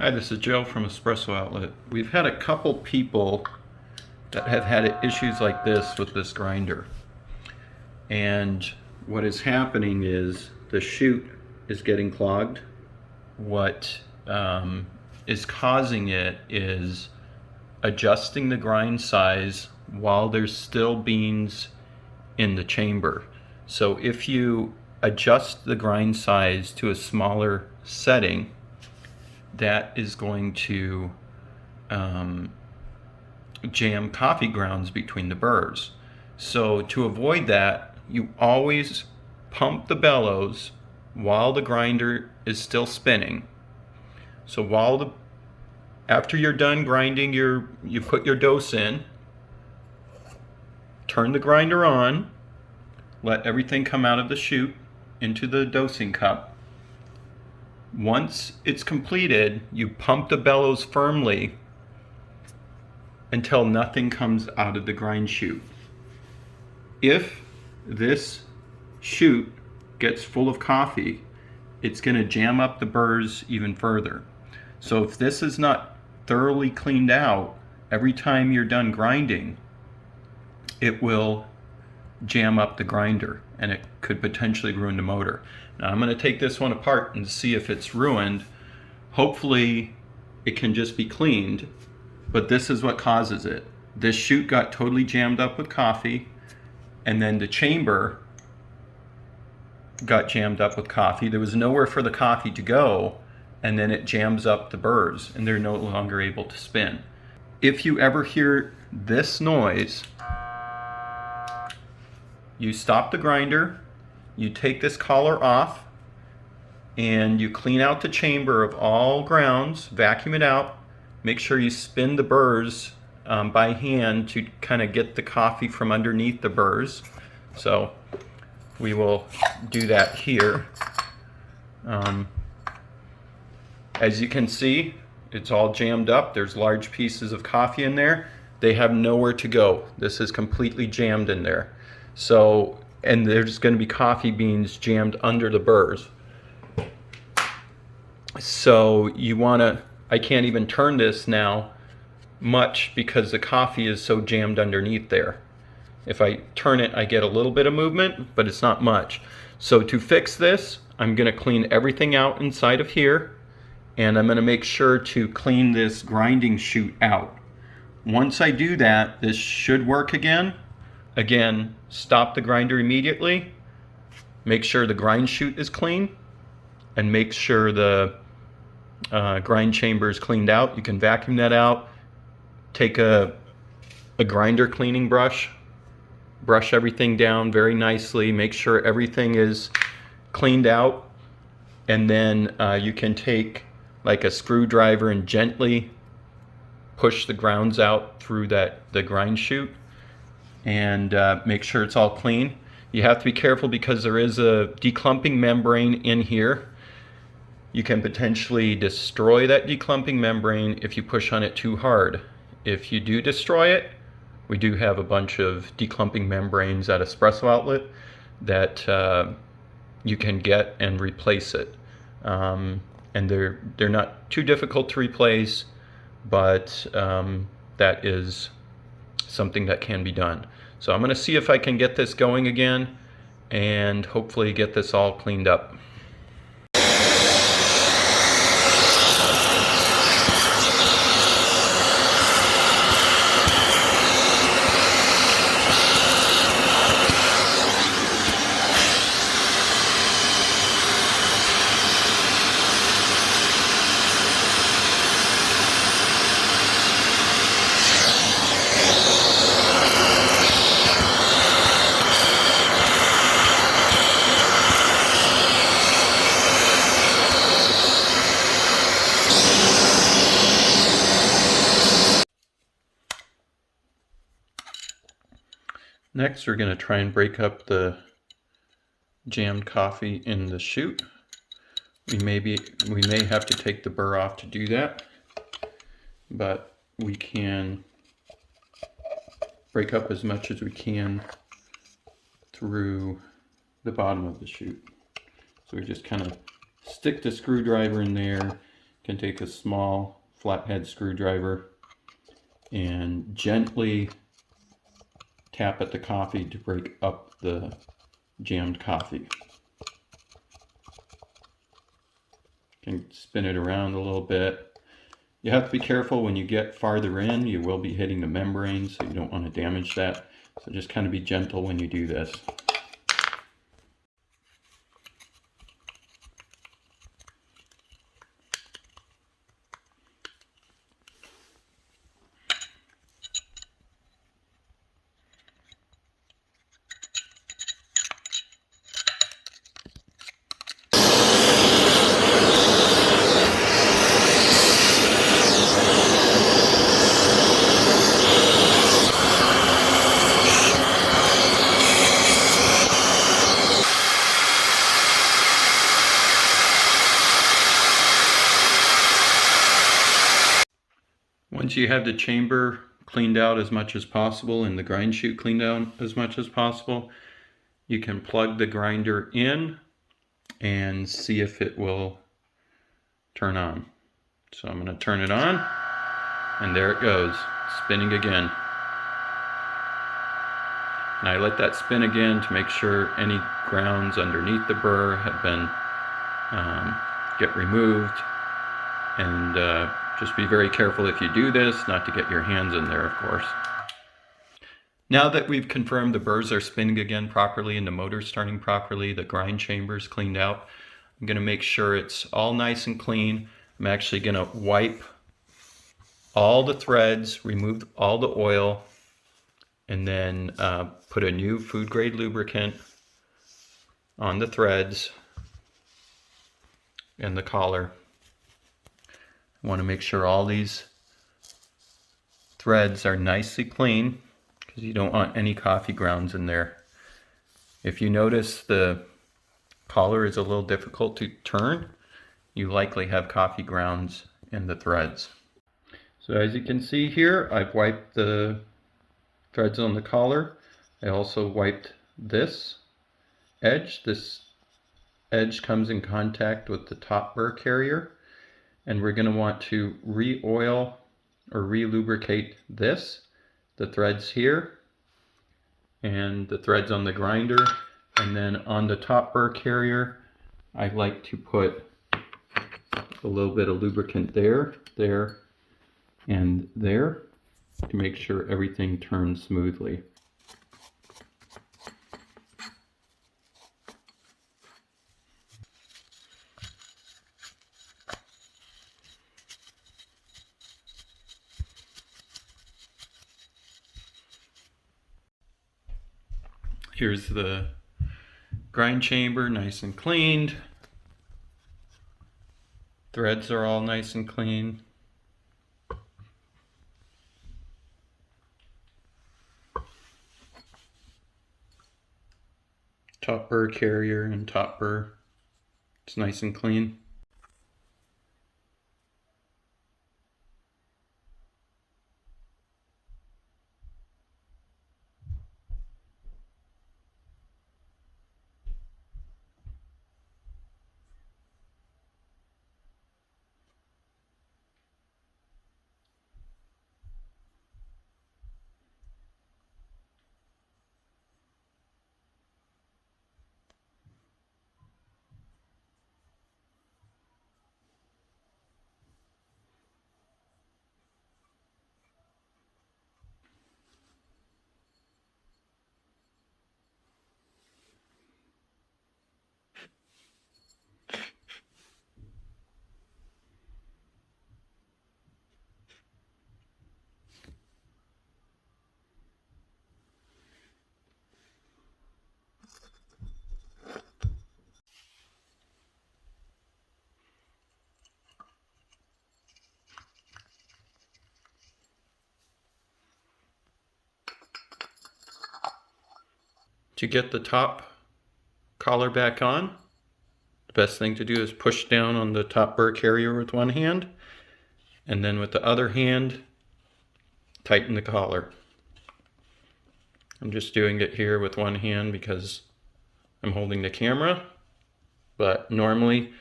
Hi, this is Joe from Espresso Outlet. We've had a couple people that have had issues like this with this grinder. And what is happening is the chute is getting clogged. What is causing it is adjusting the grind size while there's still beans in the chamber. So if you adjust the grind size to a smaller setting, that is going to jam coffee grounds between the burrs. So to avoid that, you always pump the bellows while the grinder is still spinning. So after you're done grinding, you put your dose in, turn the grinder on, let everything come out of the chute into the dosing cup. Once it's completed, you pump the bellows firmly until nothing comes out of the grind chute. If this chute gets full of coffee, it's going to jam up the burrs even further. So if this is not thoroughly cleaned out, every time you're done grinding, it will jam up the grinder and it could potentially ruin the motor. Now I'm going to take this one apart and see if it's ruined. Hopefully it can just be cleaned, but this is what causes it. This chute got totally jammed up with coffee, and then the chamber got jammed up with coffee. There was nowhere for the coffee to go, and then it jams up the burrs and they're no longer able to spin. If you ever hear this noise, you stop the grinder, you take this collar off, and you clean out the chamber of all grounds, vacuum it out, make sure you spin the burrs by hand to kind of get the coffee from underneath the burrs. So we will do that here. As you can see, it's all jammed up. There's large pieces of coffee in there. They have nowhere to go. This is completely jammed in there. So, and there's going to be coffee beans jammed under the burrs. So you want to, I can't even turn this now much because the coffee is so jammed underneath there. If I turn it, I get a little bit of movement, but it's not much. So to fix this, I'm going to clean everything out inside of here, and I'm going to make sure to clean this grinding chute out. Once I do that, this should work again. Again, stop the grinder immediately, make sure the grind chute is clean, and make sure the grind chamber is cleaned out. You can vacuum that out, take a grinder cleaning brush, brush everything down very nicely, make sure everything is cleaned out, and then you can take like a screwdriver and gently push the grounds out through the grind chute, and make sure it's all clean. You have to be careful because there is a declumping membrane in here. You can potentially destroy that declumping membrane if you push on it too hard. If you do destroy it, we do have a bunch of declumping membranes at Espresso Outlet that you can get and replace it. And they're not too difficult to replace, but that is something that can be done. So I'm going to see if I can get this going again and hopefully get this all cleaned up. Next, we're going to try and break up the jammed coffee in the chute. We may have to take the burr off to do that, but we can break up as much as we can through the bottom of the chute. So we just kind of stick the screwdriver in there. You can take a small flathead screwdriver and gently tap at the coffee to break up the jammed coffee. You can spin it around a little bit. You have to be careful when you get farther in. You will be hitting the membrane, so you don't want to damage that. So just kind of be gentle when you do this. Once you have the chamber cleaned out as much as possible and the grind chute cleaned out as much as possible, you can plug the grinder in and see if it will turn on. So I'm going to turn it on, and there it goes, spinning again. And I let that spin again to make sure any grounds underneath the burr have been get removed. And just be very careful if you do this, not to get your hands in there, of course. Now that we've confirmed the burrs are spinning again properly and the motor's turning properly, the grind chamber's cleaned out, I'm going to make sure it's all nice and clean. I'm actually going to wipe all the threads, remove all the oil, and then put a new food grade lubricant on the threads and the collar. I want to make sure all these threads are nicely clean because you don't want any coffee grounds in there. If you notice the collar is a little difficult to turn, you likely have coffee grounds in the threads. So as you can see here, I've wiped the threads on the collar. I also wiped this edge. This edge comes in contact with the top burr carrier. And we're going to want to re-oil or re-lubricate this, the threads here, and the threads on the grinder. And then on the top burr carrier, I like to put a little bit of lubricant there, there, and there to make sure everything turns smoothly. Here's the grind chamber, nice and cleaned. Threads are all nice and clean. Top burr carrier and top burr, it's nice and clean. To get the top collar back on, the best thing to do is push down on the top burr carrier with one hand, and then with the other hand, tighten the collar. I'm just doing it here with one hand because I'm holding the camera, but normally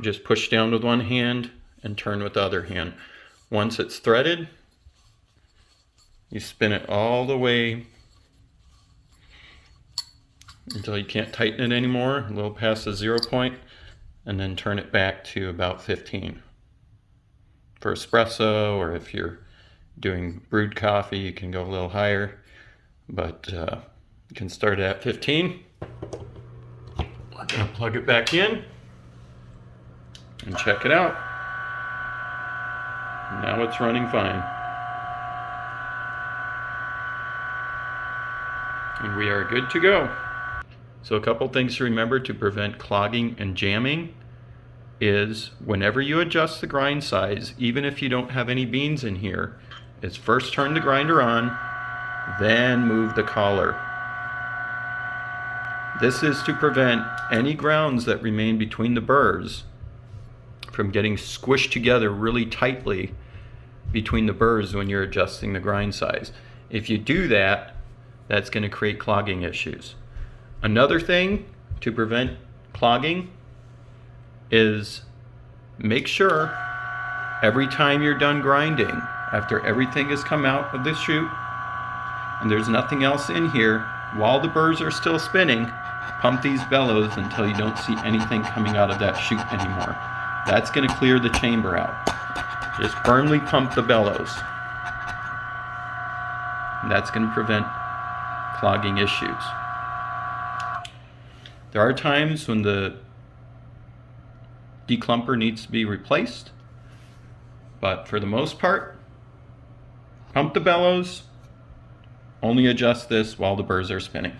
just push down with one hand and turn with the other hand. Once it's threaded, you spin it all the way until you can't tighten it anymore, a little past the 0 point, and then turn it back to about 15. For espresso, or if you're doing brewed coffee, you can go a little higher, but you can start at 15. We're going to plug it back in and check it out. Now it's running fine. And we are good to go. So a couple things to remember to prevent clogging and jamming is whenever you adjust the grind size, even if you don't have any beans in here, is first turn the grinder on, then move the collar. This is to prevent any grounds that remain between the burrs from getting squished together really tightly between the burrs when you're adjusting the grind size. If you do that, that's going to create clogging issues. Another thing to prevent clogging is make sure every time you're done grinding, after everything has come out of the chute and there's nothing else in here, while the burrs are still spinning, pump these bellows until you don't see anything coming out of that chute anymore. That's going to clear the chamber out. Just firmly pump the bellows. And that's going to prevent clogging issues. There are times when the declumper needs to be replaced, but for the most part, pump the bellows, only adjust this while the burrs are spinning.